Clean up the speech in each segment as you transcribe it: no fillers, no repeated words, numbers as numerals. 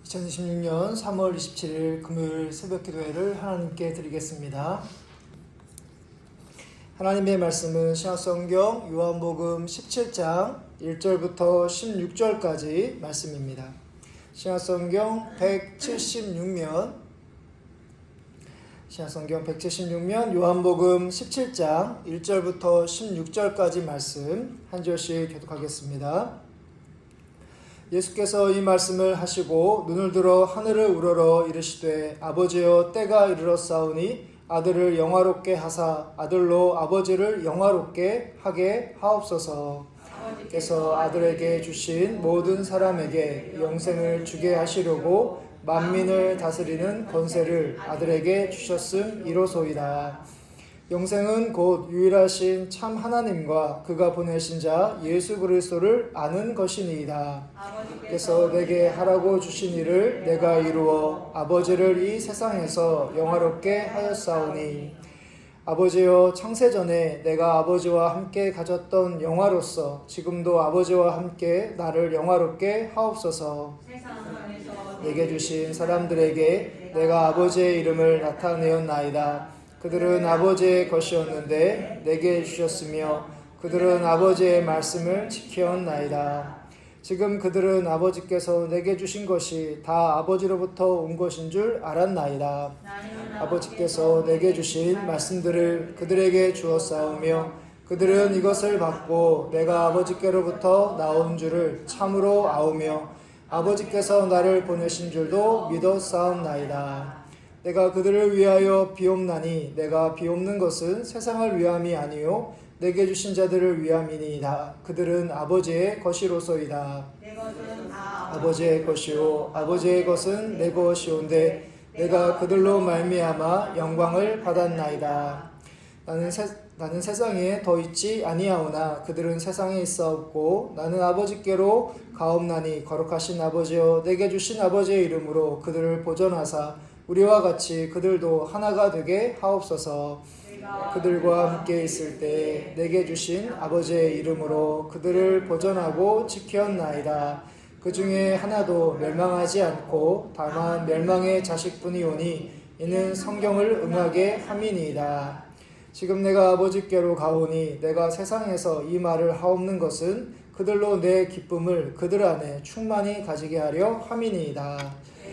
2026년 3월 27일 금요일 새벽 기도회를 하나님께 드리겠습니다. 하나님의 말씀은 신약성경 요한복음 17장 1절부터 16절까지 말씀입니다. 신약성경 176면 요한복음 17장 1절부터 16절까지 말씀 한 절씩 교독하겠습니다. 예수께서 이 말씀을 하시고 눈을 들어 하늘을 우러러 이르시되 아버지여 때가 이르렀사오니 아들을 영화롭게 하사 아들로 아버지를 영화롭게 하게 하옵소서. 께서 아들에게 주신 모든 사람에게 영생을 주게 하시려고 만민을 다스리는 권세를 아들에게 주셨음 이로소이다. 영생은 곧 유일하신 참 하나님과 그가 보내신 자 예수 그리스도를 아는 것이니이다. 그래서 내게 하라고 주신 일을 내가 이루어 아버지를 이 세상에서 영화롭게 하였사오니 아버지여 창세전에 내가 아버지와 함께 가졌던 영화로서 지금도 아버지와 함께 나를 영화롭게 하옵소서. 내게 주신 사람들에게 내가 아버지의 이름을 나타내었나이다. 그들은 아버지의 것이었는데 내게 주셨으며 그들은 아버지의 말씀을 지켰나이다. 지금 그들은 아버지께서 내게 주신 것이 다 아버지로부터 온 것인 줄 알았나이다. 아버지께서 내게 주신 말씀들을 그들에게 주었사오며 그들은 이것을 받고 내가 아버지께로부터 나온 줄을 참으로 아오며 아버지께서 나를 보내신 줄도 믿었사옵나이다. 내가 그들을 위하여 비옵나니 내가 비옵는 것은 세상을 위함이 아니요 내게 주신 자들을 위함이니이다. 그들은 아버지의 것이로소이다. 내 것은 다 아버지의 것이요 아버지의 것은 내 것이온데 내가 그들로 말미암아 영광을 받았나이다. 나는 세상에 더 있지 아니하오나 그들은 세상에 있사옵고 나는 아버지께로 가옵나니 거룩하신 아버지여 내게 주신 아버지의 이름으로 그들을 보존하사 우리와 같이 그들도 하나가 되게 하옵소서. 그들과 함께 있을 때 내게 주신 아버지의 이름으로 그들을 보존하고 지켰나이다. 그 중에 하나도 멸망하지 않고 다만 멸망의 자식뿐이오니 이는 성경을 응하게 함이니이다. 지금 내가 아버지께로 가오니 내가 세상에서 이 말을 하옵는 것은 그들로 내 기쁨을 그들 안에 충만히 가지게 하려 함이니이다.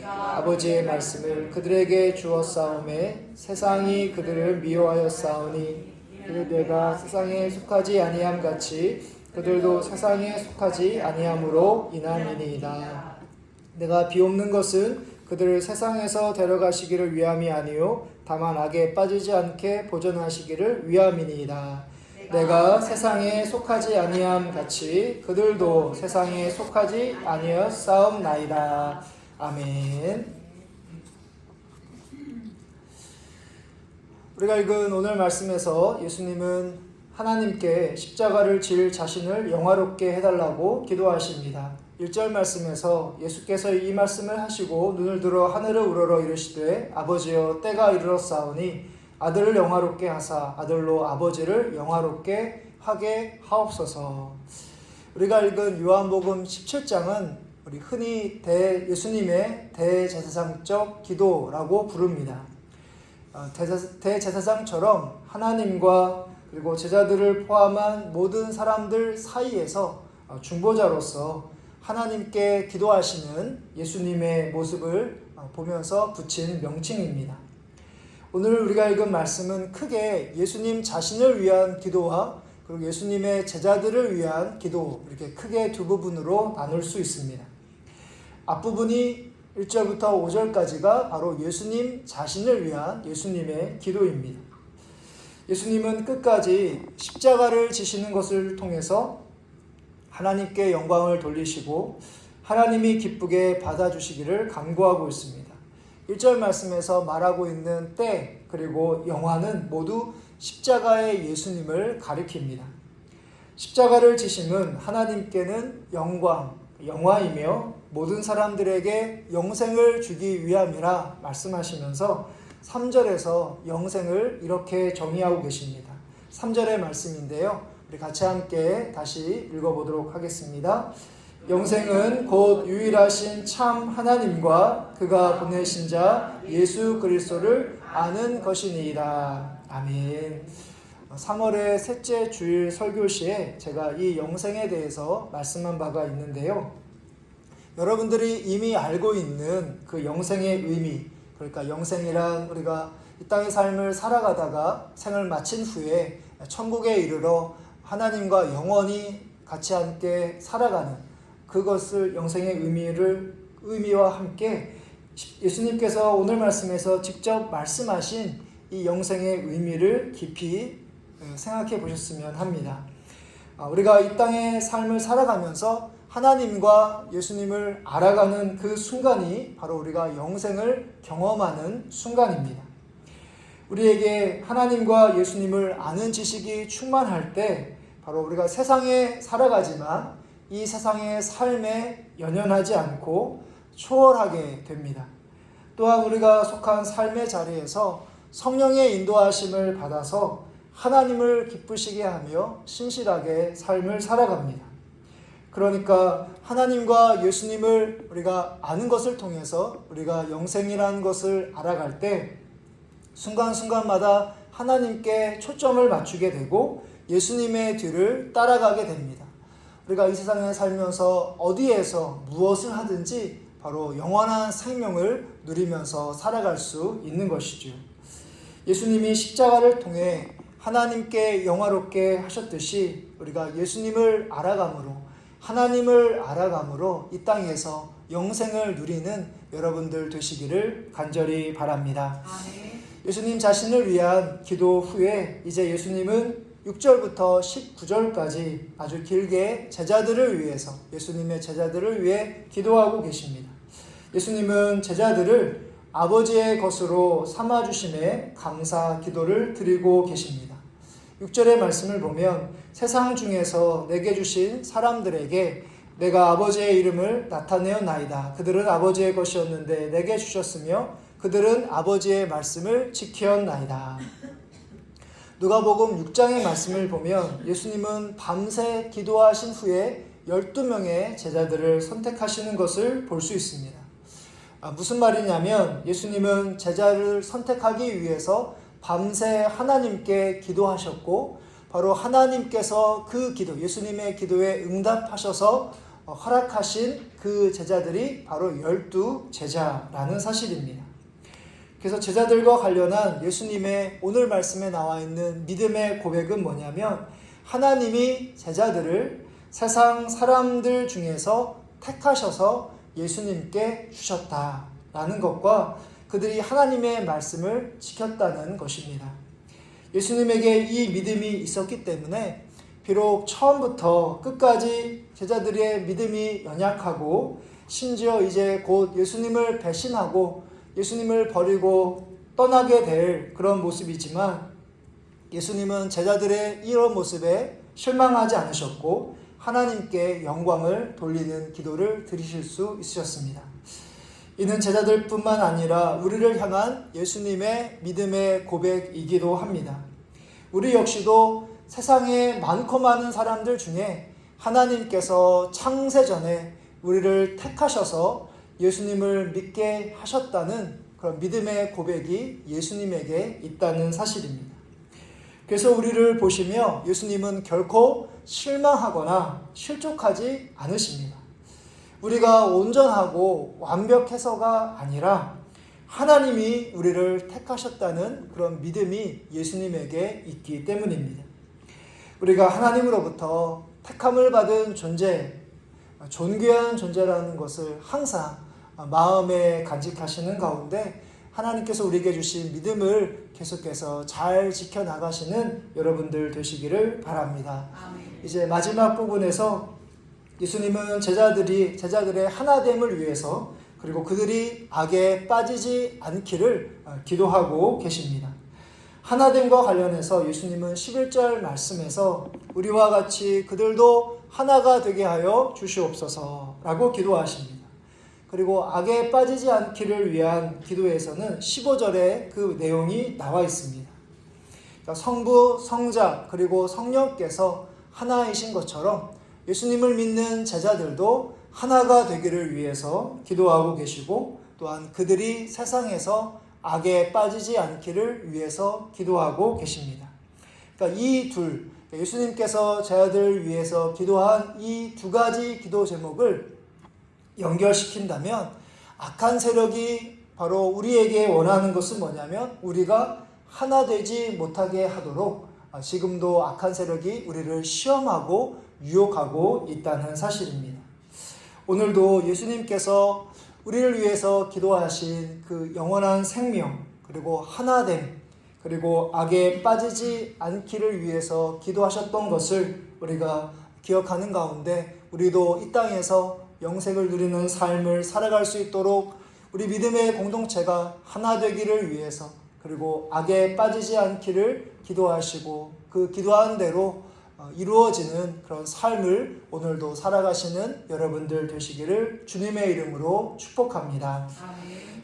아버지의 말씀을 그들에게 주었사오매 세상이 그들을 미워하였사오니 이를 내가 세상에 속하지 아니함 같이 그들도 세상에 속하지 아니함으로 인함이니이다. 내가 비옵는 것은 그들을 세상에서 데려가시기를 위함이 아니요 다만 악에 빠지지 않게 보존하시기를 위함이니이다. 내가 세상에 속하지 아니함 같이 그들도 세상에 속하지 아니었사옵나이다. 아멘. 우리가 읽은 오늘 말씀에서 예수님은 하나님께 십자가를 질 자신을 영화롭게 해달라고 기도하십니다. 1절 말씀에서 예수께서 이 말씀을 하시고 눈을 들어 하늘을 우러러 이르시되 아버지여 때가 이르렀사오니 아들을 영화롭게 하사 아들로 아버지를 영화롭게 하게 하옵소서. 우리가 읽은 요한복음 17장은 우리 흔히 예수님의 대제사장적 기도라고 부릅니다. 대제사장처럼 하나님과 그리고 제자들을 포함한 모든 사람들 사이에서 중보자로서 하나님께 기도하시는 예수님의 모습을 보면서 붙인 명칭입니다. 오늘 우리가 읽은 말씀은 크게 예수님 자신을 위한 기도와 그리고 예수님의 제자들을 위한 기도 이렇게 크게 두 부분으로 나눌 수 있습니다. 앞부분이 1절부터 5절까지가 바로 예수님 자신을 위한 예수님의 기도입니다. 예수님은 끝까지 십자가를 지시는 것을 통해서 하나님께 영광을 돌리시고 하나님이 기쁘게 받아주시기를 간구하고 있습니다. 1절 말씀에서 말하고 있는 때 그리고 영화는 모두 십자가의 예수님을 가리킵니다. 십자가를 지심은 하나님께는 영화이며 모든 사람들에게 영생을 주기 위함이라 말씀하시면서 3절에서 영생을 이렇게 정의하고 계십니다. 3절의 말씀인데요. 우리 같이 함께 다시 읽어보도록 하겠습니다. 영생은 곧 유일하신 참 하나님과 그가 보내신 자 예수 그리스도를 아는 것이니이다. 아멘. 3월의 셋째 주일 설교 시에 제가 이 영생에 대해서 말씀한 바가 있는데요. 여러분들이 이미 알고 있는 그 영생의 의미, 그러니까 영생이란 우리가 이 땅의 삶을 살아가다가 생을 마친 후에 천국에 이르러 하나님과 영원히 같이 함께 살아가는 그것을 영생의 의미와 함께 예수님께서 오늘 말씀에서 직접 말씀하신 이 영생의 의미를 깊이 생각해 보셨으면 합니다. 우리가 이 땅의 삶을 살아가면서 하나님과 예수님을 알아가는 그 순간이 바로 우리가 영생을 경험하는 순간입니다. 우리에게 하나님과 예수님을 아는 지식이 충만할 때 바로 우리가 세상에 살아가지만 이 세상의 삶에 연연하지 않고 초월하게 됩니다. 또한 우리가 속한 삶의 자리에서 성령의 인도하심을 받아서 하나님을 기쁘시게 하며 신실하게 삶을 살아갑니다. 그러니까 하나님과 예수님을 우리가 아는 것을 통해서 우리가 영생이라는 것을 알아갈 때 순간순간마다 하나님께 초점을 맞추게 되고 예수님의 뒤를 따라가게 됩니다. 우리가 이 세상에 살면서 어디에서 무엇을 하든지 바로 영원한 생명을 누리면서 살아갈 수 있는 것이죠. 예수님이 십자가를 통해 하나님께 영화롭게 하셨듯이 우리가 예수님을 알아감으로 하나님을 알아감으로 이 땅에서 영생을 누리는 여러분들 되시기를 간절히 바랍니다. 예수님 자신을 위한 기도 후에 이제 예수님은 6절부터 19절까지 아주 길게 제자들을 위해서 예수님의 제자들을 위해 기도하고 계십니다. 예수님은 제자들을 아버지의 것으로 삼아주심에 감사 기도를 드리고 계십니다. 6절의 말씀을 보면 세상 중에서 내게 주신 사람들에게 내가 아버지의 이름을 나타내었나이다. 그들은 아버지의 것이었는데 내게 주셨으며 그들은 아버지의 말씀을 지켰나이다. 누가복음 6장의 말씀을 보면 예수님은 밤새 기도하신 후에 12명의 제자들을 선택하시는 것을 볼 수 있습니다. 무슨 말이냐면 예수님은 제자를 선택하기 위해서 밤새 하나님께 기도하셨고 바로 하나님께서 그 기도, 예수님의 기도에 응답하셔서 허락하신 그 제자들이 바로 12제자라는 사실입니다. 그래서 제자들과 관련한 예수님의 오늘 말씀에 나와 있는 믿음의 고백은 뭐냐면 하나님이 제자들을 세상 사람들 중에서 택하셔서 예수님께 주셨다라는 것과 그들이 하나님의 말씀을 지켰다는 것입니다. 예수님에게 이 믿음이 있었기 때문에 비록 처음부터 끝까지 제자들의 믿음이 연약하고 심지어 이제 곧 예수님을 배신하고 예수님을 버리고 떠나게 될 그런 모습이지만 예수님은 제자들의 이런 모습에 실망하지 않으셨고 하나님께 영광을 돌리는 기도를 드리실 수 있으셨습니다. 이는 제자들뿐만 아니라 우리를 향한 예수님의 믿음의 고백이기도 합니다. 우리 역시도 세상에 많고 많은 사람들 중에 하나님께서 창세전에 우리를 택하셔서 예수님을 믿게 하셨다는 그런 믿음의 고백이 예수님에게 있다는 사실입니다. 그래서 우리를 보시며 예수님은 결코 실망하거나 실족하지 않으십니다. 우리가 온전하고 완벽해서가 아니라 하나님이 우리를 택하셨다는 그런 믿음이 예수님에게 있기 때문입니다. 우리가 하나님으로부터 택함을 받은 존재, 존귀한 존재라는 것을 항상 마음에 간직하시는 가운데 하나님께서 우리에게 주신 믿음을 계속해서 잘 지켜나가시는 여러분들 되시기를 바랍니다. 아멘. 이제 마지막 부분에서 예수님은 제자들의 하나됨을 위해서 그리고 그들이 악에 빠지지 않기를 기도하고 계십니다. 하나됨과 관련해서 예수님은 11절 말씀에서 우리와 같이 그들도 하나가 되게 하여 주시옵소서라고 기도하십니다. 그리고 악에 빠지지 않기를 위한 기도에서는 15절에 그 내용이 나와 있습니다. 그러니까 성부, 성자, 그리고 성령께서 하나이신 것처럼 예수님을 믿는 제자들도 하나가 되기를 위해서 기도하고 계시고 또한 그들이 세상에서 악에 빠지지 않기를 위해서 기도하고 계십니다. 그러니까 이 둘, 예수님께서 제자들을 위해서 기도한 이 두 가지 기도 제목을 연결시킨다면 악한 세력이 바로 우리에게 원하는 것은 뭐냐면 우리가 하나 되지 못하게 하도록 지금도 악한 세력이 우리를 시험하고 유혹하고 있다는 사실입니다. 오늘도 예수님께서 우리를 위해서 기도하신 그 영원한 생명, 그리고 하나됨, 그리고 악에 빠지지 않기를 위해서 기도하셨던 것을 우리가 기억하는 가운데 우리도 이 땅에서 영생을 누리는 삶을 살아갈 수 있도록 우리 믿음의 공동체가 하나 되기를 위해서 그리고 악에 빠지지 않기를 기도하시고 그 기도한 대로 이루어지는 그런 삶을 오늘도 살아가시는 여러분들 되시기를 주님의 이름으로 축복합니다. 아멘.